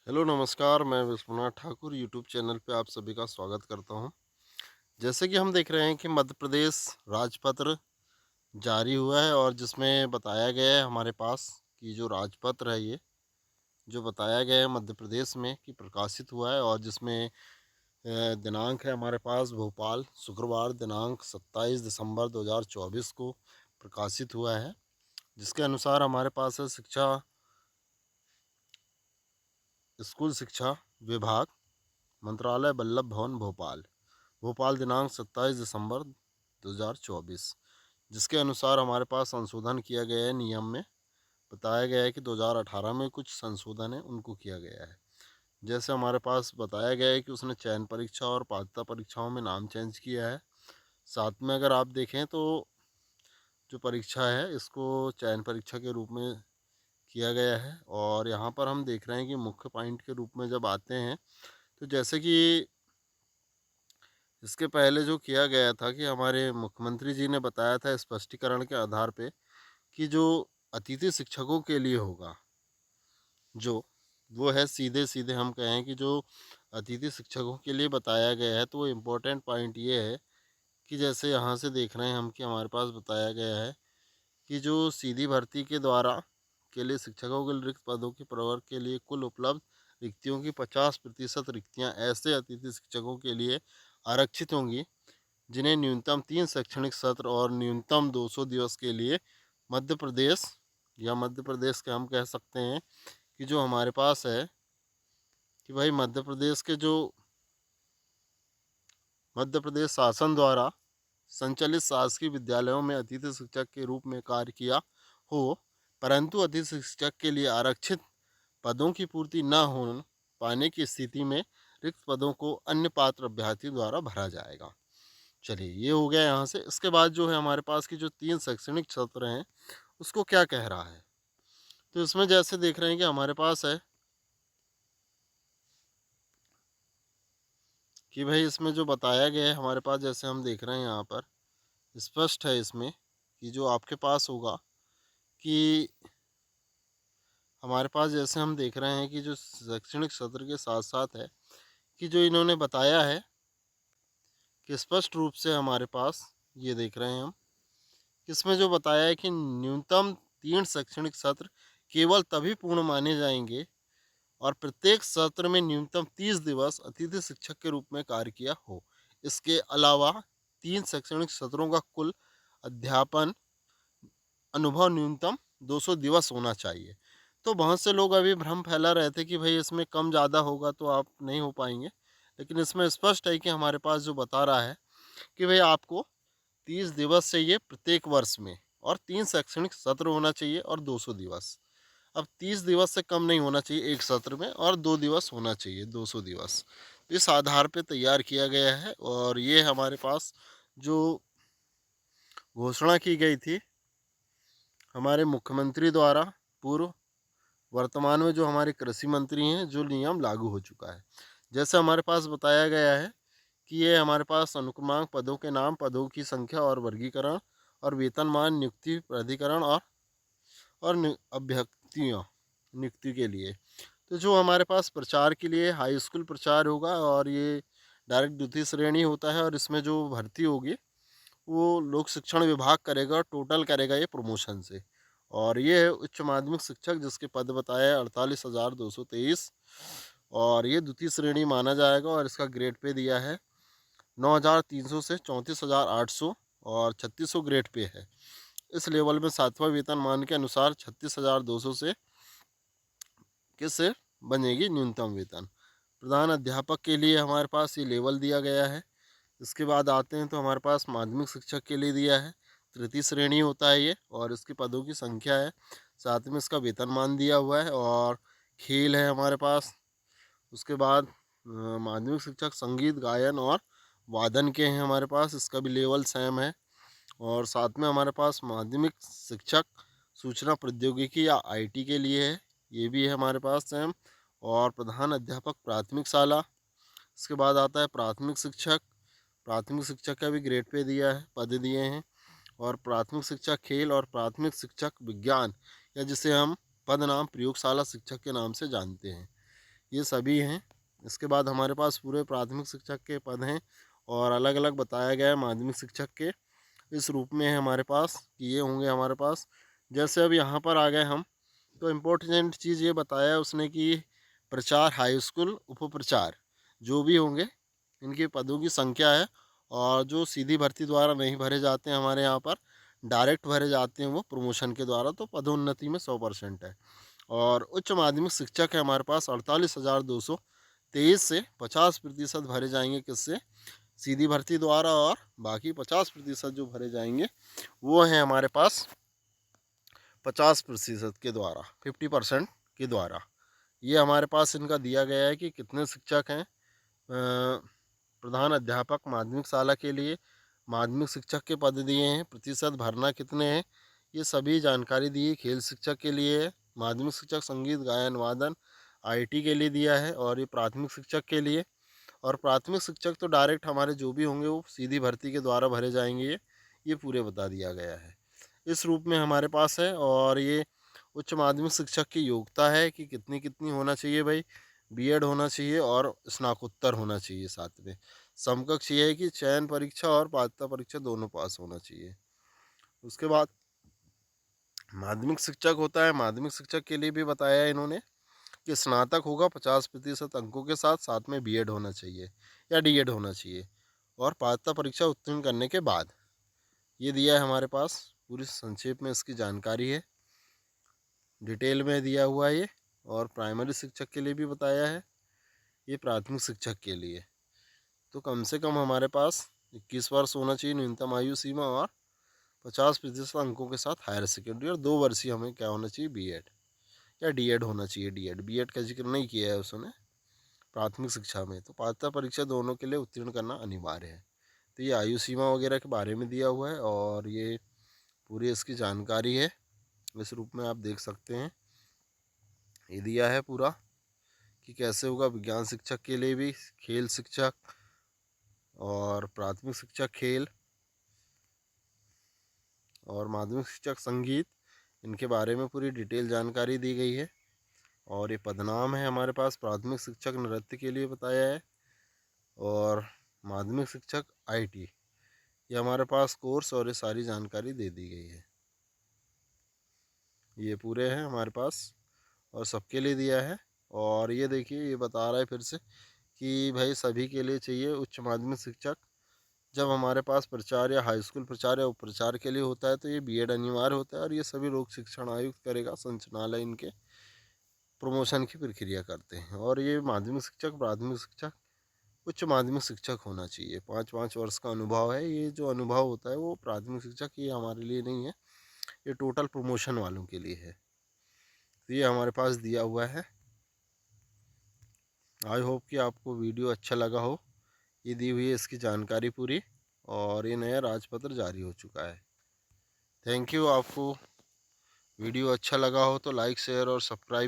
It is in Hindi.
हेलो नमस्कार, मैं विश्वनाथ ठाकुर यूट्यूब चैनल पे आप सभी का स्वागत करता हूँ। जैसे कि हम देख रहे हैं कि मध्य प्रदेश राजपत्र जारी हुआ है और जिसमें बताया गया है हमारे पास कि जो राजपत्र है ये जो बताया गया है मध्य प्रदेश में कि प्रकाशित हुआ है और जिसमें दिनांक है हमारे पास भोपाल शुक्रवार दिनांक 27 दिसंबर 2024 को प्रकाशित हुआ है। जिसके अनुसार हमारे पास है स्कूल शिक्षा विभाग मंत्रालय वल्लभ भवन भोपाल भोपाल दिनांक 27 दिसंबर 2024। जिसके अनुसार हमारे पास संशोधन किया गया है नियम में। बताया गया है कि 2018 में कुछ संशोधन है उनको किया गया है। जैसे हमारे पास बताया गया है कि उसने चयन परीक्षा और पात्रता परीक्षाओं में नाम चेंज किया है। साथ में अगर आप देखें तो जो परीक्षा है इसको चयन परीक्षा के रूप में किया गया है। और यहाँ पर हम देख रहे हैं कि मुख्य पॉइंट के रूप में जब आते हैं तो जैसे कि इसके पहले जो किया गया था कि हमारे मुख्यमंत्री जी ने बताया था स्पष्टीकरण के आधार पे कि जो अतिथि शिक्षकों के लिए होगा जो वो है सीधे सीधे हम कहें कि जो अतिथि शिक्षकों के लिए बताया गया है तो वो इम्पोर्टेंट पॉइंट ये है कि जैसे यहाँ से देख रहे हैं हम कि हमारे पास बताया गया है कि जो सीधी भर्ती के द्वारा के लिए शिक्षकों के रिक्त पदों के प्रवर्ग के लिए कुल उपलब्ध रिक्तियों की 50% रिक्तियाँ ऐसे अतिथि शिक्षकों के लिए आरक्षित होंगी जिन्हें न्यूनतम 3 शैक्षणिक सत्र और न्यूनतम 200 दिवस के लिए मध्य प्रदेश या मध्य प्रदेश के हम कह सकते हैं कि जो हमारे पास है कि भाई मध्य प्रदेश शासन द्वारा संचालित शासकीय विद्यालयों में अतिथि शिक्षक के रूप में कार्य किया हो, परंतु अतिथि शिक्षक के लिए आरक्षित पदों की पूर्ति न हो पाने की स्थिति में रिक्त पदों को अन्य पात्र अभ्यर्थी द्वारा भरा जाएगा। चलिए ये हो गया यहाँ से। इसके बाद जो है हमारे पास की जो 3 शैक्षणिक सत्र हैं उसको क्या कह रहा है। तो इसमें जैसे देख रहे हैं कि हमारे पास है कि भाई इसमें जो बताया गया है हमारे पास जैसे हम देख रहे हैं यहाँ पर स्पष्ट है इसमें कि जो आपके पास होगा कि हमारे पास जैसे हम देख रहे हैं कि जो शैक्षणिक सत्र के साथ साथ है कि जो इन्होंने बताया है कि स्पष्ट रूप से हमारे पास ये देख रहे हैं हम इसमें जो बताया है कि न्यूनतम 3 शैक्षणिक सत्र केवल तभी पूर्ण माने जाएंगे और प्रत्येक सत्र में न्यूनतम 30 दिवस अतिथि शिक्षक के रूप में कार्य किया हो। इसके अलावा 3 शैक्षणिक सत्रों का कुल अध्यापन अनुभव न्यूनतम 200 दिवस होना चाहिए। तो बहुत से लोग अभी भ्रम फैला रहे थे कि भाई इसमें कम ज़्यादा होगा तो आप नहीं हो पाएंगे, लेकिन इसमें स्पष्ट है कि हमारे पास जो बता रहा है कि भाई आपको 30 दिवस चाहिए प्रत्येक वर्ष में और 3 शैक्षणिक सत्र होना चाहिए और 200 दिवस। अब 30 दिवस से कम नहीं होना चाहिए एक सत्र में और 2 दिवस होना चाहिए 200 दिवस। इस आधार पे तैयार किया गया है और ये हमारे पास जो घोषणा की गई थी हमारे मुख्यमंत्री द्वारा पूर्व, वर्तमान में जो हमारे कृषि मंत्री हैं जो नियम लागू हो चुका है। जैसे हमारे पास बताया गया है कि ये हमारे पास अनुक्रमांक पदों के नाम पदों की संख्या और वर्गीकरण और वेतनमान नियुक्ति प्राधिकरण और अभ्यर्थियों नियुक्ति के लिए। तो जो हमारे पास प्रचार के लिए हाई स्कूल प्रचार होगा और ये डायरेक्ट द्वितीय श्रेणी होता है और इसमें जो भर्ती होगी वो लोक शिक्षण विभाग करेगा, टोटल करेगा ये प्रमोशन से। और ये है उच्च माध्यमिक शिक्षक जिसके पद बताए 48,223 और ये द्वितीय श्रेणी माना जाएगा और इसका ग्रेड पे दिया है 9,300 से 34,800 और 3600 ग्रेड पे है। इस लेवल में 7वां वेतन मान के अनुसार 36,200 से किससे बनेगी न्यूनतम वेतन। प्रधान अध्यापक के लिए हमारे पास ये लेवल दिया गया है। इसके बाद आते हैं तो हमारे पास माध्यमिक शिक्षक के लिए दिया है तृतीय श्रेणी होता है ये और इसके पदों की संख्या है, साथ में इसका वेतनमान दिया हुआ है और खेल है हमारे पास। उसके बाद माध्यमिक शिक्षक संगीत गायन और वादन के हैं हमारे पास, इसका भी लेवल सेम है। और साथ में हमारे पास माध्यमिक शिक्षक सूचना प्रौद्योगिकी या आईटी के लिए है, ये भी है हमारे पास सेम। और प्रधान अध्यापक प्राथमिक शाला, इसके बाद आता है प्राथमिक शिक्षक। प्राथमिक शिक्षक का भी ग्रेड पे दिया है, पद दिए हैं। और प्राथमिक शिक्षक खेल और प्राथमिक शिक्षक विज्ञान या जिसे हम पद नाम प्रयोगशाला शिक्षक के नाम से जानते हैं, ये सभी हैं। इसके बाद हमारे पास पूरे प्राथमिक शिक्षक के पद हैं और अलग अलग बताया गया है माध्यमिक शिक्षक के इस रूप में है हमारे पास कि ये होंगे हमारे पास। जैसे अब यहाँ पर आ गए हम, तो इम्पोर्टेंट चीज़ ये बताया है उसने कि प्रचार हाई स्कूल उपप्रचार जो भी होंगे इनके पदों की संख्या है, और जो सीधी भर्ती द्वारा नहीं भरे जाते हैं हमारे यहाँ पर, डायरेक्ट भरे जाते हैं वो प्रमोशन के द्वारा, तो पदोन्नति में 100% है। और उच्च माध्यमिक शिक्षक है हमारे पास 48,223 से 50% भरे जाएंगे किससे, सीधी भर्ती द्वारा, और बाकी 50% जो भरे जाएंगे वो हैं हमारे पास 50% के द्वारा, 50% के द्वारा। ये हमारे पास इनका दिया गया है कि कितने शिक्षक हैं प्रधान अध्यापक माध्यमिक शाला के लिए, माध्यमिक शिक्षक के पद दिए हैं, प्रतिशत भरना कितने हैं, ये सभी जानकारी दी है। खेल शिक्षक के लिए है, माध्यमिक शिक्षक संगीत गायन वादन आईटी के लिए दिया है, और ये प्राथमिक शिक्षक के लिए। और प्राथमिक शिक्षक तो डायरेक्ट हमारे जो भी होंगे वो सीधी भर्ती के द्वारा भरे जाएंगे, ये पूरे बता दिया गया है इस रूप में हमारे पास है। और ये उच्च माध्यमिक शिक्षक की योग्यता है कि कितनी कितनी होना चाहिए भाई, बीएड होना चाहिए और स्नातकोत्तर होना चाहिए साथ में। समकक्ष ये है कि चयन परीक्षा और पात्रता परीक्षा दोनों पास होना चाहिए। उसके बाद माध्यमिक शिक्षक होता है, माध्यमिक शिक्षक के लिए भी बताया है इन्होंने कि स्नातक होगा 50% अंकों के साथ, साथ में बीएड होना चाहिए या डीएड होना चाहिए, और पात्रता परीक्षा उत्तीर्ण करने के बाद। ये दिया है हमारे पास, पूरी संक्षेप में इसकी जानकारी है, डिटेल में दिया हुआ है ये। और प्राइमरी शिक्षक के लिए भी बताया है, ये प्राथमिक शिक्षक के लिए। तो कम से कम हमारे पास 21 वर्ष होना चाहिए न्यूनतम आयु सीमा, और 50% अंकों के साथ हायर सेकेंडरी, और 2 वर्षीय हमें क्या होना चाहिए, बीएड या डीएड होना चाहिए। डीएड बीएड का जिक्र नहीं किया है उसने प्राथमिक शिक्षा में। तो पात्रता परीक्षा दोनों के लिए उत्तीर्ण करना अनिवार्य है। तो ये आयु सीमा वगैरह के बारे में दिया हुआ है, और ये पूरी इसकी जानकारी है, इस रूप में आप देख सकते हैं। ये दिया है पूरा कि कैसे होगा। विज्ञान शिक्षक के लिए भी, खेल शिक्षक और प्राथमिक शिक्षक खेल और माध्यमिक शिक्षक संगीत, इनके बारे में पूरी डिटेल जानकारी दी गई है। और ये पदनाम है हमारे पास, प्राथमिक शिक्षक नृत्य के लिए बताया है, और माध्यमिक शिक्षक आईटी, ये हमारे पास कोर्स और ये सारी जानकारी दे दी गई है। ये पूरे हैं हमारे पास और सबके लिए दिया है। और ये देखिए, ये बता रहा है फिर से कि भाई सभी के लिए चाहिए उच्च माध्यमिक शिक्षक। जब हमारे पास प्रचार या हाई स्कूल प्रचार या उपप्रचार के लिए होता है तो ये बीएड अनिवार्य होता है, और ये सभी लोक शिक्षण आयुक्त करेगा, संचालनालय इनके प्रमोशन की प्रक्रिया करते हैं। और ये माध्यमिक शिक्षक, प्राथमिक शिक्षक, उच्च माध्यमिक शिक्षक होना चाहिए। 5-5 वर्ष का अनुभव है। ये जो अनुभव होता है वो प्राथमिक शिक्षक, ये हमारे लिए नहीं है, ये टोटल प्रमोशन वालों के लिए है। तो ये हमारे पास दिया हुआ है। आई होप कि आपको वीडियो अच्छा लगा हो। ये दी हुई है इसकी जानकारी पूरी, और ये नया राजपत्र जारी हो चुका है। Thank you. आपको वीडियो अच्छा लगा हो तो लाइक शेयर और सब्सक्राइब